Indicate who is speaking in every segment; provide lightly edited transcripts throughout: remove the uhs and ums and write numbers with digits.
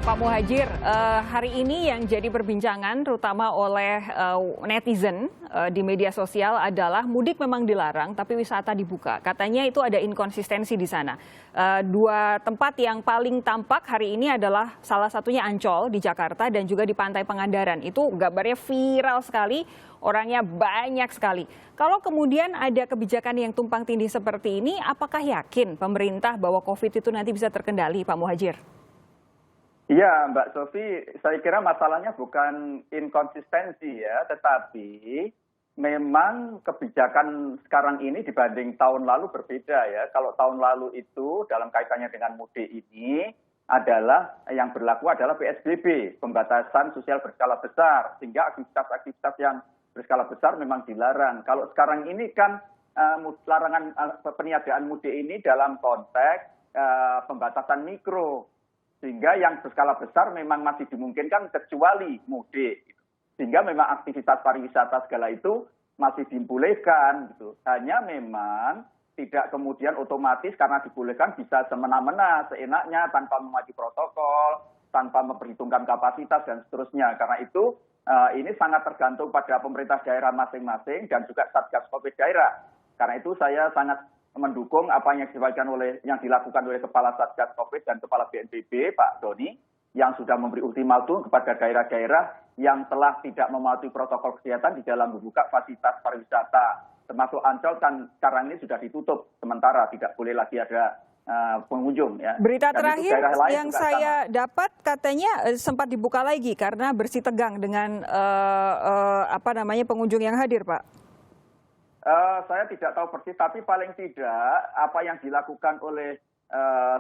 Speaker 1: Pak Muhadjir, hari ini yang jadi perbincangan terutama oleh netizen di media sosial adalah mudik memang dilarang tapi wisata dibuka. Katanya itu ada inkonsistensi di sana. Dua tempat yang paling tampak hari ini adalah salah satunya Ancol di Jakarta dan juga di Pantai Pangandaran. Itu gambarnya viral sekali, orangnya banyak sekali. Kalau kemudian ada kebijakan yang tumpang tindih seperti ini, apakah yakin pemerintah bahwa COVID itu nanti bisa terkendali, Pak Muhadjir?
Speaker 2: Iya, Mbak Sofi, saya kira masalahnya bukan inkonsistensi ya, tetapi memang kebijakan sekarang ini dibanding tahun lalu berbeda ya. Kalau tahun lalu itu dalam kaitannya dengan mudik ini adalah yang berlaku adalah PSBB, pembatasan sosial berskala besar, sehingga aktivitas-aktivitas yang berskala besar memang dilarang. Kalau sekarang ini kan larangan peniadaan mudik ini dalam konteks pembatasan mikro. Sehingga yang berskala besar memang masih dimungkinkan kecuali mudik. Sehingga memang aktivitas pariwisata segala itu masih dibolehkan. Gitu. Hanya memang tidak kemudian otomatis karena dibolehkan bisa semena-mena, seenaknya, tanpa mematuhi protokol, tanpa memperhitungkan kapasitas dan seterusnya. Karena itu ini sangat tergantung pada pemerintah daerah masing-masing dan juga Satgas Covid daerah. Karena itu saya sangat mendukung apa yang dilakukan oleh Kepala Satgas Covid dan Kepala BNPB, Pak Doni, yang sudah memberi ultimatum kepada daerah-daerah yang telah tidak mematuhi protokol kesehatan di dalam membuka fasilitas pariwisata. Termasuk Ancol kan sekarang ini sudah ditutup sementara, tidak boleh lagi ada pengunjung. Ya.
Speaker 1: Berita
Speaker 2: dan
Speaker 1: terakhir yang saya dapat katanya sempat dibuka lagi karena bersih tegang dengan pengunjung yang hadir, Pak.
Speaker 2: Saya tidak tahu persis, tapi paling tidak apa yang dilakukan oleh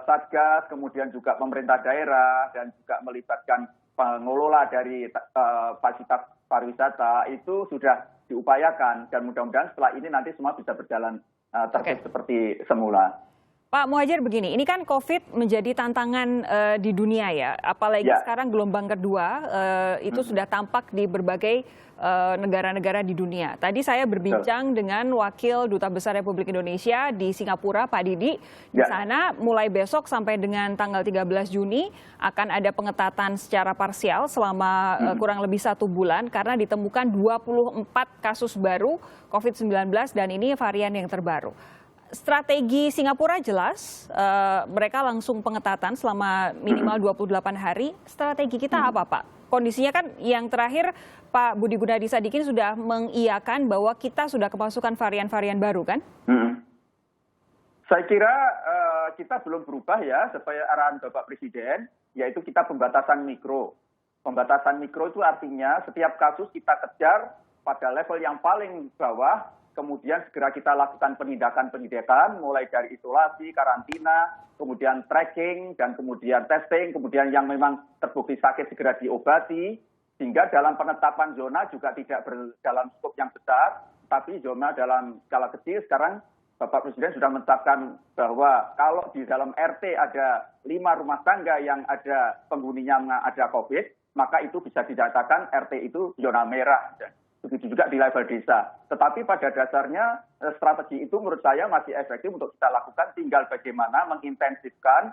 Speaker 2: Satgas, kemudian juga pemerintah daerah, dan juga melibatkan pengelola dari fasilitas pariwisata, itu sudah diupayakan. Dan mudah-mudahan setelah ini nanti semua bisa berjalan tertib seperti semula.
Speaker 1: Pak Muhadjir, begini, ini kan COVID menjadi tantangan di dunia ya, apalagi sekarang gelombang kedua itu sudah tampak di berbagai negara-negara di dunia. Tadi saya berbincang dengan Wakil Duta Besar Republik Indonesia di Singapura, Pak Didi. Di sana mulai besok sampai dengan tanggal 13 Juni akan ada pengetatan secara parsial selama kurang lebih 1 bulan karena ditemukan 24 kasus baru COVID-19 dan ini varian yang terbaru. Strategi Singapura jelas, mereka langsung pengetatan selama minimal 28 hari. Strategi kita apa, Pak? Kondisinya kan yang terakhir Pak Budi Gunadi Sadikin sudah mengiyakan bahwa kita sudah kemasukan varian-varian baru, kan?
Speaker 2: Saya kira kita belum berubah ya, sesuai arahan Bapak Presiden, yaitu kita pembatasan mikro. Pembatasan mikro itu artinya setiap kasus kita kejar pada level yang paling bawah, kemudian segera kita lakukan penindakan, mulai dari isolasi, karantina, kemudian tracking, dan kemudian testing, kemudian yang memang terbukti sakit segera diobati, sehingga dalam penetapan zona juga tidak dalam skop yang besar, tapi zona dalam skala kecil. Sekarang Bapak Presiden sudah menetapkan bahwa kalau di dalam RT ada 5 rumah tangga yang ada penghuninya ada COVID, maka itu bisa didatakan RT itu zona merah. Begitu juga di level desa. Tetapi pada dasarnya strategi itu menurut saya masih efektif untuk kita lakukan, tinggal bagaimana mengintensifkan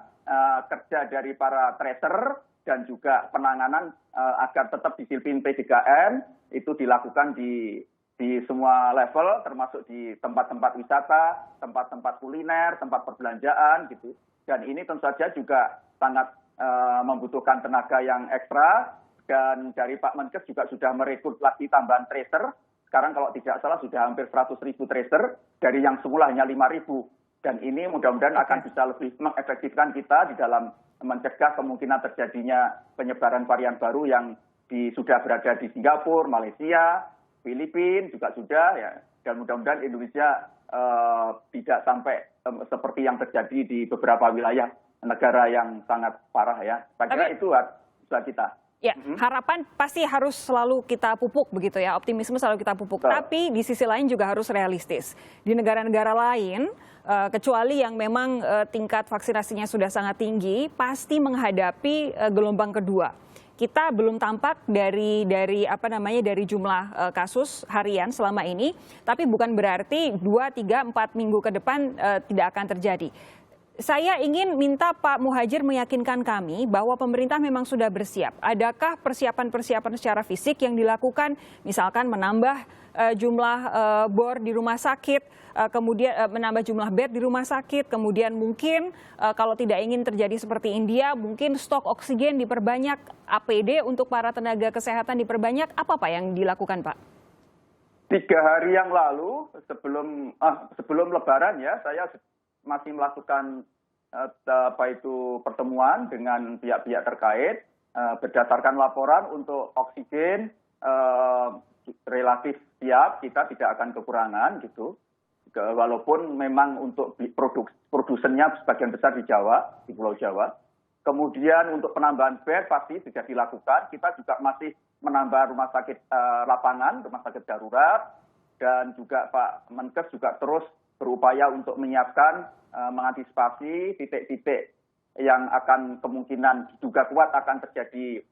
Speaker 2: kerja dari para tracer dan juga penanganan agar tetap disiplin P3M itu dilakukan di semua level, termasuk di tempat-tempat wisata, tempat-tempat kuliner, tempat perbelanjaan gitu. Dan ini tentu saja juga sangat membutuhkan tenaga yang ekstra. Dan dari Pak Menkes juga sudah merekrut lagi tambahan tracer. Sekarang kalau tidak salah sudah hampir 100.000 tracer dari yang semula hanya 5.000. Dan ini mudah-mudahan akan bisa lebih mengefektifkan kita di dalam mencegah kemungkinan terjadinya penyebaran varian baru yang sudah berada di Singapura, Malaysia, Filipina juga sudah. Ya. Dan mudah-mudahan Indonesia tidak sampai seperti yang terjadi di beberapa wilayah negara yang sangat parah ya. Saya kira itu usaha kita.
Speaker 1: Ya, harapan pasti harus selalu kita pupuk begitu ya, optimisme selalu kita pupuk. Tapi di sisi lain juga harus realistis. Di negara-negara lain, kecuali yang memang tingkat vaksinasinya sudah sangat tinggi, pasti menghadapi gelombang kedua. Kita belum tampak dari jumlah kasus harian selama ini, tapi bukan berarti 2, 3, 4 minggu ke depan tidak akan terjadi. Saya ingin minta Pak Muhadjir meyakinkan kami bahwa pemerintah memang sudah bersiap. Adakah persiapan-persiapan secara fisik yang dilakukan, misalkan menambah jumlah bor di rumah sakit, kemudian menambah jumlah bed di rumah sakit, kemudian mungkin kalau tidak ingin terjadi seperti India, mungkin stok oksigen diperbanyak, APD untuk para tenaga kesehatan diperbanyak. Apa Pak yang dilakukan Pak?
Speaker 2: 3 hari yang lalu sebelum Lebaran ya, saya masih melakukan pertemuan dengan pihak-pihak terkait berdasarkan laporan untuk oksigen relatif siap, kita tidak akan kekurangan gitu. Walaupun memang untuk produsennya sebagian besar di Jawa, di Pulau Jawa. Kemudian untuk penambahan bed pasti sudah dilakukan. Kita juga masih menambah rumah sakit lapangan, rumah sakit darurat, dan juga Pak Menkes juga terus berupaya untuk menyiapkan, mengantisipasi titik-titik yang akan kemungkinan diduga kuat akan terjadi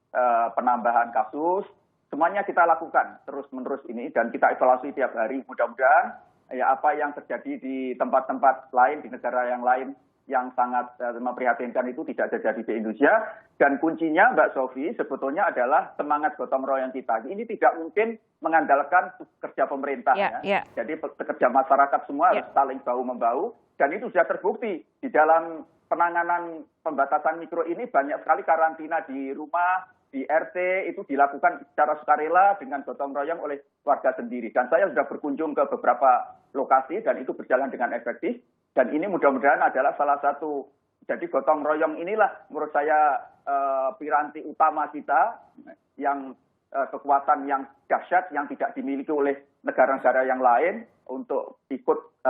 Speaker 2: penambahan kasus. Semuanya kita lakukan terus-menerus ini dan kita evaluasi tiap hari. Mudah-mudahan ya apa yang terjadi di tempat-tempat lain, di negara yang lain yang sangat memprihatinkan itu tidak terjadi di Indonesia. Dan kuncinya Mbak Sofi sebetulnya adalah semangat gotong royong kita. Ini tidak mungkin mengandalkan kerja pemerintah. Jadi pekerja masyarakat semua harus saling bahu-membahu. Dan itu sudah terbukti di dalam penanganan pembatasan mikro ini banyak sekali karantina di rumah, di RT itu dilakukan secara sukarela dengan gotong royong oleh warga sendiri. Dan saya sudah berkunjung ke beberapa lokasi dan itu berjalan dengan efektif. Dan ini mudah-mudahan adalah salah satu, jadi gotong royong inilah menurut saya piranti utama kita yang kekuatan yang dahsyat yang tidak dimiliki oleh negara-negara yang lain untuk ikut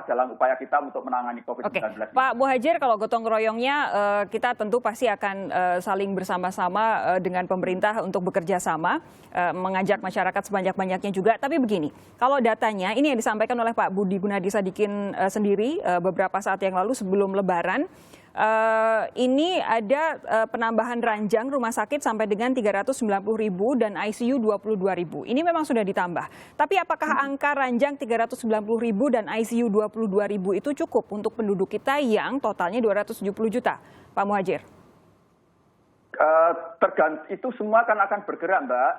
Speaker 2: dalam upaya kita untuk menangani COVID-19.
Speaker 1: Pak Muhadjir, kalau gotong royongnya kita tentu pasti akan saling bersama-sama dengan pemerintah untuk bekerja sama, mengajak masyarakat sebanyak-banyaknya juga. Tapi begini, kalau datanya ini yang disampaikan oleh Pak Budi Gunadisadikin sendiri beberapa saat yang lalu sebelum Lebaran, ini ada penambahan ranjang rumah sakit sampai dengan 390.000 dan ICU 22.000. Ini memang sudah ditambah. Tapi apakah angka ranjang 390.000 dan ICU 22.000 itu cukup untuk penduduk kita yang totalnya 270 juta, Pak Muhadjir?
Speaker 2: Itu semua kan akan bergerak, Mbak.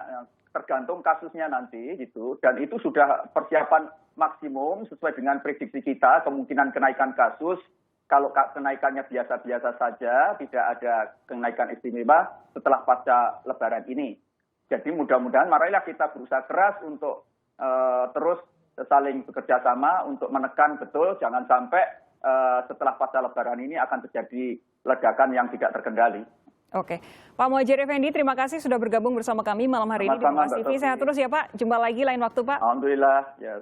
Speaker 2: Tergantung kasusnya nanti gitu. Dan itu sudah persiapan maksimum sesuai dengan prediksi kita, kemungkinan kenaikan kasus. Kalau kenaikannya biasa-biasa saja, tidak ada kenaikan istimewa setelah pasca Lebaran ini. Jadi mudah-mudahan marilah kita berusaha keras untuk terus saling bekerja sama untuk menekan betul, jangan sampai setelah pasca Lebaran ini akan terjadi ledakan yang tidak terkendali.
Speaker 1: Oke, Pak Muhadjir Effendi, terima kasih sudah bergabung bersama kami malam hari ini di Kompas TV. Sehat terus ya Pak, jumpa lagi lain waktu Pak.
Speaker 2: Alhamdulillah, yes.